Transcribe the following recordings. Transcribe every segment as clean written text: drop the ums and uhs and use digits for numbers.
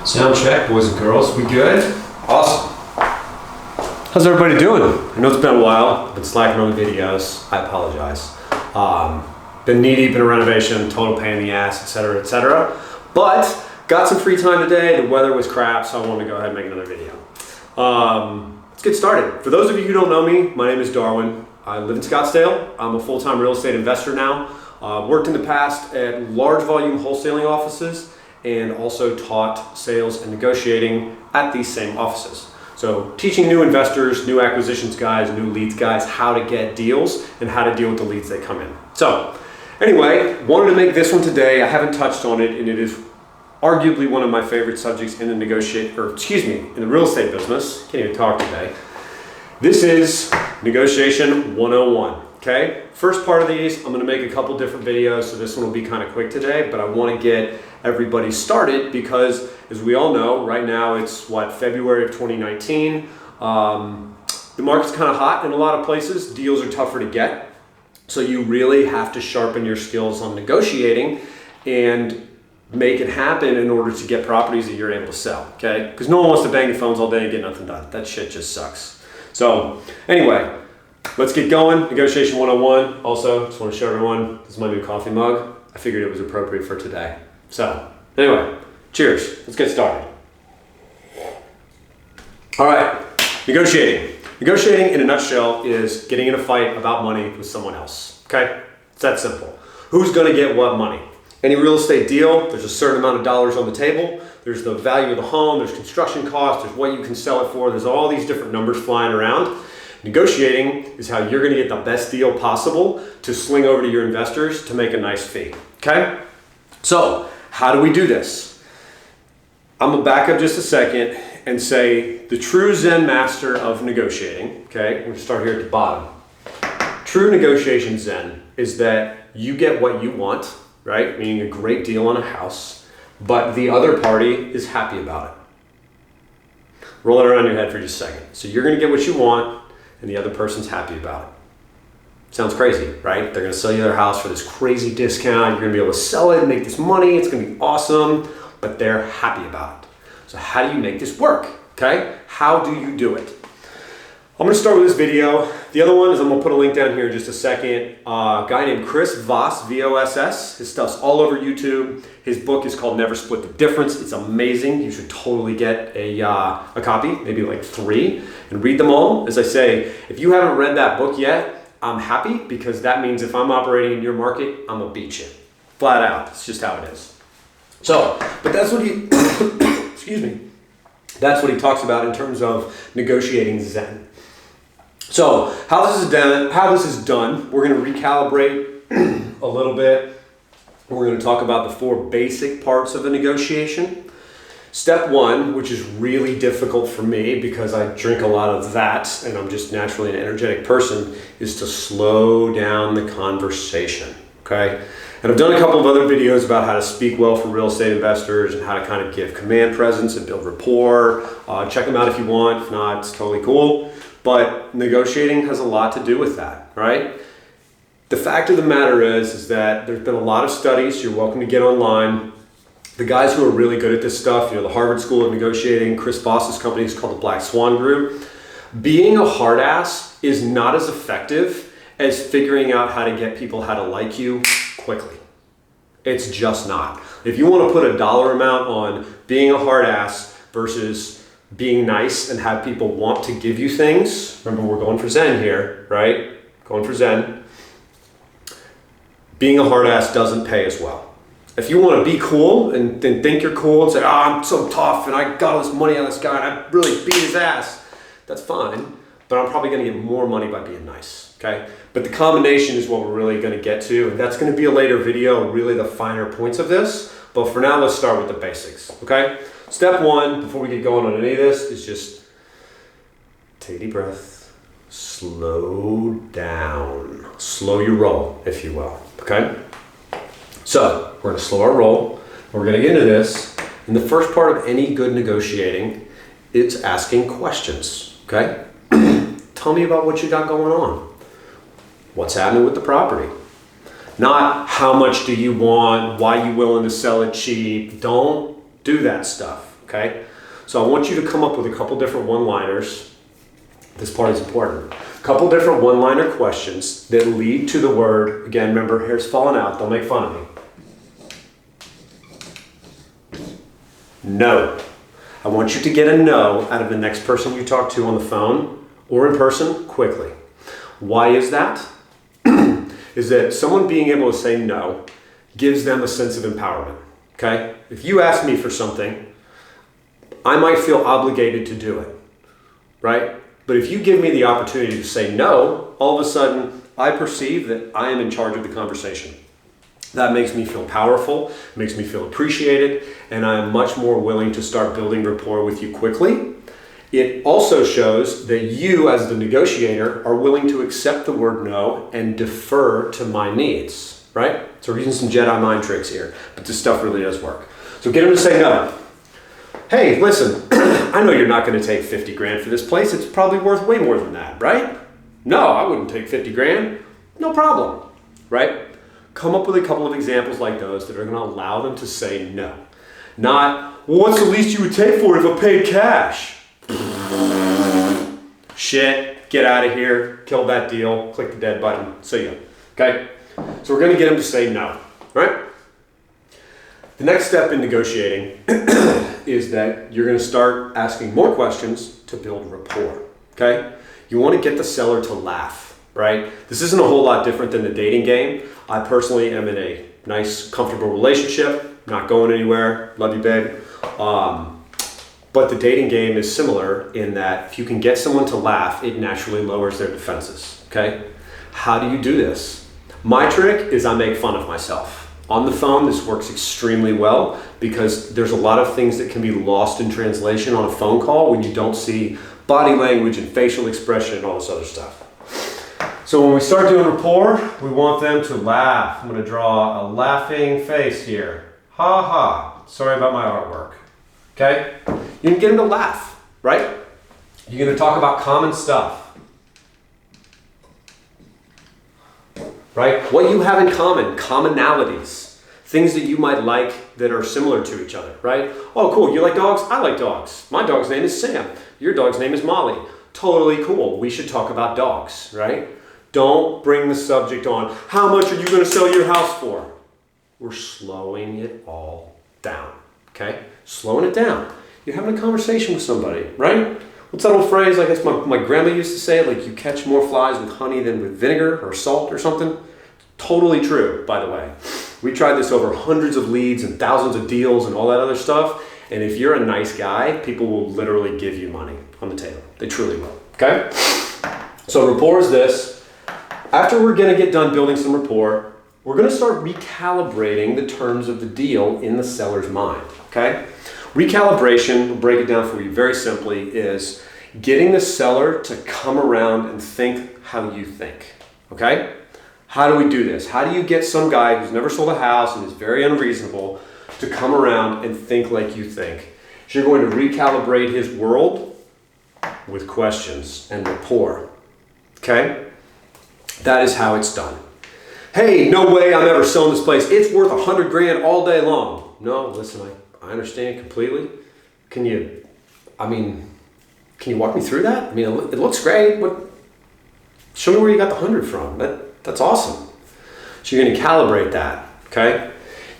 Sound check, boys and girls. We good? Awesome. How's everybody doing? I know it's been a while. I've been slacking on the videos. I apologize. Been knee deep in a renovation, total pain in the ass, etc., etc. But got some free time today. The weather was crap, so I wanted to go ahead and make another video. Let's get started. For those of you who don't know me, my name is Darwin. I live in Scottsdale. I'm a full-time real estate investor now. Worked in the past at large volume wholesaling offices and also taught sales and negotiating at these same offices. So teaching new investors, new acquisitions guys, new leads guys how to get deals and how to deal with the leads that come in. So anyway, wanted to make this one today. I haven't touched on it, and it is arguably one of my favorite subjects in the in the real estate business. Can't even talk today. This is Negotiation 101. Okay, first part of these, I'm going to make a couple different videos, so this one will be kind of quick today, but I want to get everybody started because, as we all know, right now it's February of 2019. The market's kind of hot in a lot of places. Deals are tougher to get, so you really have to sharpen your skills on negotiating and make it happen in order to get properties that you're able to sell. Okay, because no one wants to bang the phones all day and get nothing done. That shit just sucks. So anyway, let's get going. Negotiation 101. Also, just want to show everyone, this is my new coffee mug. I figured it was appropriate for today. So, anyway, cheers. Let's get started. All right, negotiating. Negotiating in a nutshell is getting in a fight about money with someone else. Okay? It's that simple. Who's going to get what money? Any real estate deal, there's a certain amount of dollars on the table. There's the value of the home, there's construction costs, there's what you can sell it for, there's all these different numbers flying around. Negotiating is how you're going to get the best deal possible to sling over to your investors to make a nice fee. Okay? So, how do we do this? I'm going to back up just a second and say the true Zen master of negotiating, okay? We're going to start here at the bottom. True negotiation Zen is that you get what you want, right? Meaning a great deal on a house, but the other party is happy about it. Roll it around your head for just a second. So you're going to get what you want, and the other person's happy about it. Sounds crazy, right? They're going to sell you their house for this crazy discount. You're going to be able to sell it and make this money. It's going to be awesome, but they're happy about it. So how do you make this work, okay? How do you do it? I'm going to start with this video. The other one is I'm going to put a link down here in just a second. A guy named Chris Voss, V-O-S-S. His stuff's all over YouTube. His book is called Never Split the Difference. It's amazing. You should totally get a copy, maybe like 3, and read them all. As I say, if you haven't read that book yet, I'm happy because that means if I'm operating in your market, I'm going to beat you. Flat out. It's just how it is. So, but that's what he, excuse me, that's what he talks about in terms of negotiating Zen. So how this is done, we're going to recalibrate a little bit. We're going to talk about the 4 basic parts of a negotiation. Step 1, which is really difficult for me because I drink a lot of that and I'm just naturally an energetic person, is to slow down the conversation, okay? And I've done a couple of other videos about how to speak well for real estate investors and how to kind of give command presence and build rapport. Check them out if you want. If not, it's totally cool. But negotiating has a lot to do with that, right? The fact of the matter is that there's been a lot of studies. You're welcome to get online. The guys who are really good at this stuff, the Harvard School of Negotiating, Chris Voss's company is called the Black Swan Group. Being a hard ass is not as effective as figuring out how to get people how to like you quickly. It's just not. If you want to put a dollar amount on being a hard ass versus being nice and have people want to give you things, remember we're going for Zen here, right? Going for Zen. Being a hard ass doesn't pay as well. If you want to be cool and then think you're cool and say, oh, I'm so tough and I got all this money on this guy and I really beat his ass, that's fine, but I'm probably going to get more money by being nice, okay? But the combination is what we're really going to get to, and that's going to be a later video, really the finer points of this, but for now, let's start with the basics, okay? Step 1, before we get going on any of this, is just take a deep breath, slow down, slow your roll, if you will, okay? So, we're going to slow our roll, we're going to get into this, and the first part of any good negotiating is asking questions, okay? Tell me about what you got going on. What's happening with the property? Not how much do you want, why you willing to sell it cheap. Don't do that stuff, okay? So I want you to come up with a couple different one-liners. This part is important. A couple different one-liner questions that lead to the word, again, remember, hair's falling out, don't make fun of me. No. I want you to get a no out of the next person you talk to on the phone or in person quickly. Why is that? Is that someone being able to say no gives them a sense of empowerment, okay? If you ask me for something, I might feel obligated to do it, right? But if you give me the opportunity to say no, all of a sudden I perceive that I am in charge of the conversation. That makes me feel powerful, makes me feel appreciated, and I am much more willing to start building rapport with you quickly. It also shows that you, as the negotiator, are willing to accept the word no and defer to my needs, right? So we're using some Jedi mind tricks here, but this stuff really does work. So get them to say no. Hey, listen, I know you're not going to take 50 grand for this place. It's probably worth way more than that, right? No, I wouldn't take 50 grand. No problem, right? Come up with a couple of examples like those that are going to allow them to say no. Not, well, what's the least you would take for it if I paid cash? Shit, get out of here, kill that deal, click the dead button, see ya. Okay? So we're going to get them to say no, right? The next step in negotiating is that you're going to start asking more questions to build rapport, okay? You want to get the seller to laugh, right? This isn't a whole lot different than the dating game. I personally am in a nice, comfortable relationship, not going anywhere, love you, babe. But the dating game is similar in that if you can get someone to laugh, it naturally lowers their defenses, okay? How do you do this? My trick is I make fun of myself. On the phone, this works extremely well because there's a lot of things that can be lost in translation on a phone call when you don't see body language and facial expression and all this other stuff. So when we start doing rapport, we want them to laugh. I'm going to draw a laughing face here. Ha ha. Sorry about my artwork. Okay? You can get them to laugh, right? You're going to talk about common stuff. Right? What you have in common, commonalities, things that you might like that are similar to each other, right? Oh, cool, you like dogs? I like dogs. My dog's name is Sam. Your dog's name is Molly. Totally cool. We should talk about dogs, right? Don't bring the subject on, how much are you going to sell your house for? We're slowing it all down, okay? Slowing it down. You're having a conversation with somebody, right? What's that old phrase? I guess my grandma used to say it, like you catch more flies with honey than with vinegar or salt or something. Totally true, by the way. We tried this over hundreds of leads and thousands of deals and all that other stuff. And if you're a nice guy, people will literally give you money on the table. They truly will, okay? So rapport is this. After we're gonna get done building some rapport, we're gonna start recalibrating the terms of the deal in the seller's mind, okay? Recalibration, we'll break it down for you very simply, is getting the seller to come around and think how you think, okay? How do we do this? How do you get some guy who's never sold a house and is very unreasonable to come around and think like you think? So you're going to recalibrate his world with questions and rapport, okay? That is how it's done. Hey, no way I'm ever selling this place. It's worth 100 grand all day long. No, listen, I understand completely. Can you walk me through that? I mean, it looks great. Show me where you got the 100 from. That's awesome. So you're going to calibrate that, okay?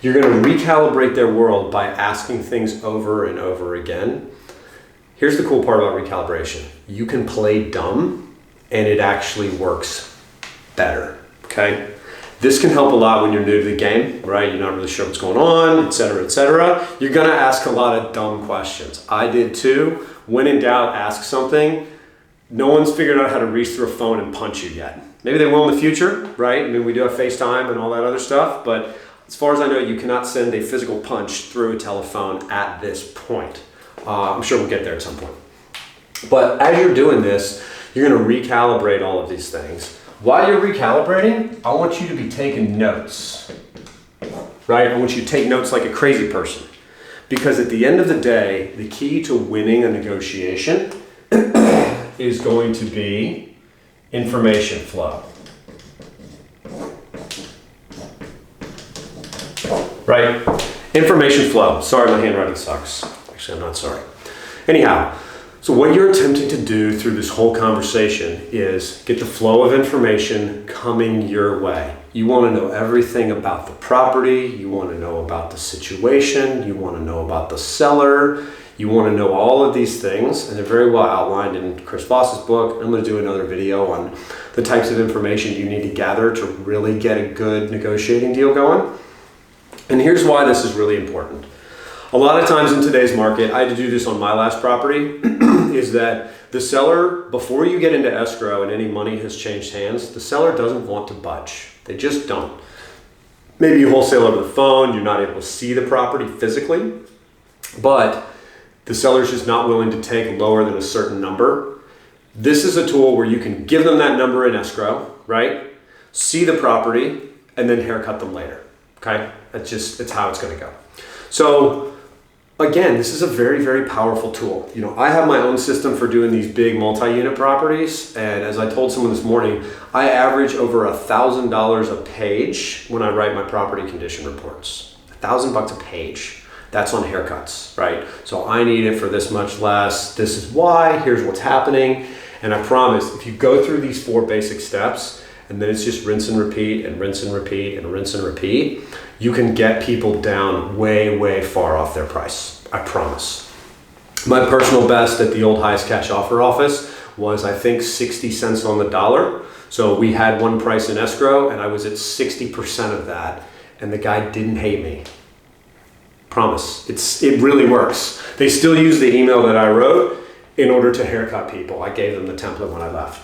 You're going to recalibrate their world by asking things over and over again. Here's the cool part about recalibration. You can play dumb and it actually works better, okay? This can help a lot when you're new to the game, right? You're not really sure what's going on, et cetera, et cetera. You're gonna ask a lot of dumb questions. I did too. When in doubt, ask something. No one's figured out how to reach through a phone and punch you yet. Maybe they will in the future, right? I mean, we do have FaceTime and all that other stuff, but as far as I know, you cannot send a physical punch through a telephone at this point. I'm sure we'll get there at some point. But as you're doing this, you're gonna recalibrate all of these things. While you're recalibrating, I want you to be taking notes, right? I want you to take notes like a crazy person. Because at the end of the day, the key to winning a negotiation is going to be information flow. Right? Information flow. Sorry, my handwriting sucks. Actually, Actually, I'm not sorry. Anyhow, so what you're attempting to do through this whole conversation is get the flow of information coming your way. You want to know everything about the property. You want to know about the situation. You want to know about the seller. You want to know all of these things, and they're very well outlined in Chris Voss's book. I'm going to do another video on the types of information you need to gather to really get a good negotiating deal going. And here's why this is really important. A lot of times in today's market, I had to do this on my last property, is that the seller, before you get into escrow and any money has changed hands, the seller doesn't want to budge. They just don't. Maybe you wholesale over the phone, you're not able to see the property physically, but the seller's just not willing to take lower than a certain number. This is a tool where you can give them that number in escrow, right? See the property, and then haircut them later, okay? It's how it's gonna go. So, again, this is a very, very powerful tool. You know, I have my own system for doing these big multi-unit properties, and as I told someone this morning, I average over $1,000 a page when I write my property condition reports. $1,000 a page. That's on haircuts, right? So I need it for this much less. This is why, here's what's happening. And I promise, if you go through these 4 basic steps, and then it's just rinse and repeat and rinse and repeat and rinse and repeat, you can get people down way, way far off their price. I promise. My personal best at the old highest cash offer office was, I think, 60 cents on the dollar. So we had one price in escrow and I was at 60% of that, and the guy didn't hate me. Promise. It really works. They still use the email that I wrote in order to haircut people. I gave them the template when I left.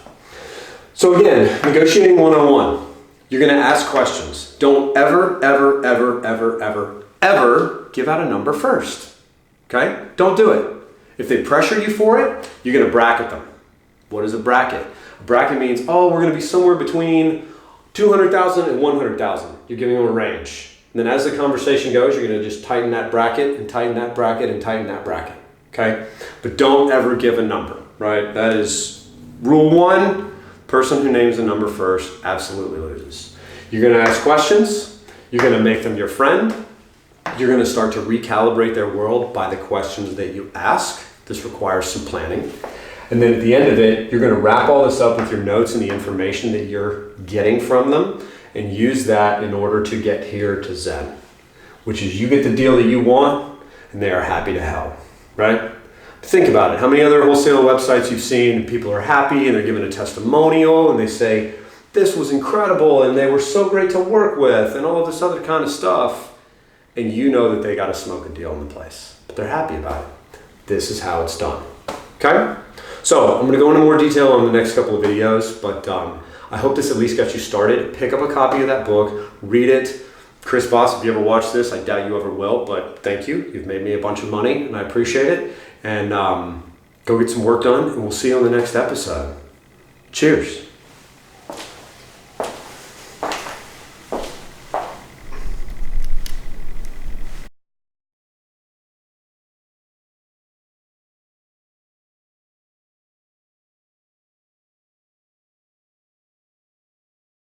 So again, negotiating 101. You're going to ask questions. Don't ever, ever, ever, ever, ever, ever give out a number first. Okay? Don't do it. If they pressure you for it, you're going to bracket them. What is a bracket? A bracket means, oh, we're going to be somewhere between 200,000 and 100,000. You're giving them a range. And then as the conversation goes, you're going to just tighten that bracket and tighten that bracket and tighten that bracket, okay? But don't ever give a number, right? That is rule 1. Person who names the number first absolutely loses. You're going to ask questions. You're going to make them your friend. You're going to start to recalibrate their world by the questions that you ask. This requires some planning. And then at the end of it, you're going to wrap all this up with your notes and the information that you're getting from them, and use that in order to get here to Zen, which is you get the deal that you want and they are happy to help, right? Think about it. How many other wholesale websites you've seen, people are happy and they're giving a testimonial and they say, this was incredible and they were so great to work with and all of this other kind of stuff. And you know that they got to smoke a deal in the place, but they're happy about it. This is how it's done, okay? So I'm going to go into more detail on the next couple of videos, but I hope this at least got you started. Pick up a copy of that book, read it. Chris Voss, if you ever watch this, I doubt you ever will, but thank you. You've made me a bunch of money and I appreciate it. And go get some work done, and we'll see you on the next episode. Cheers.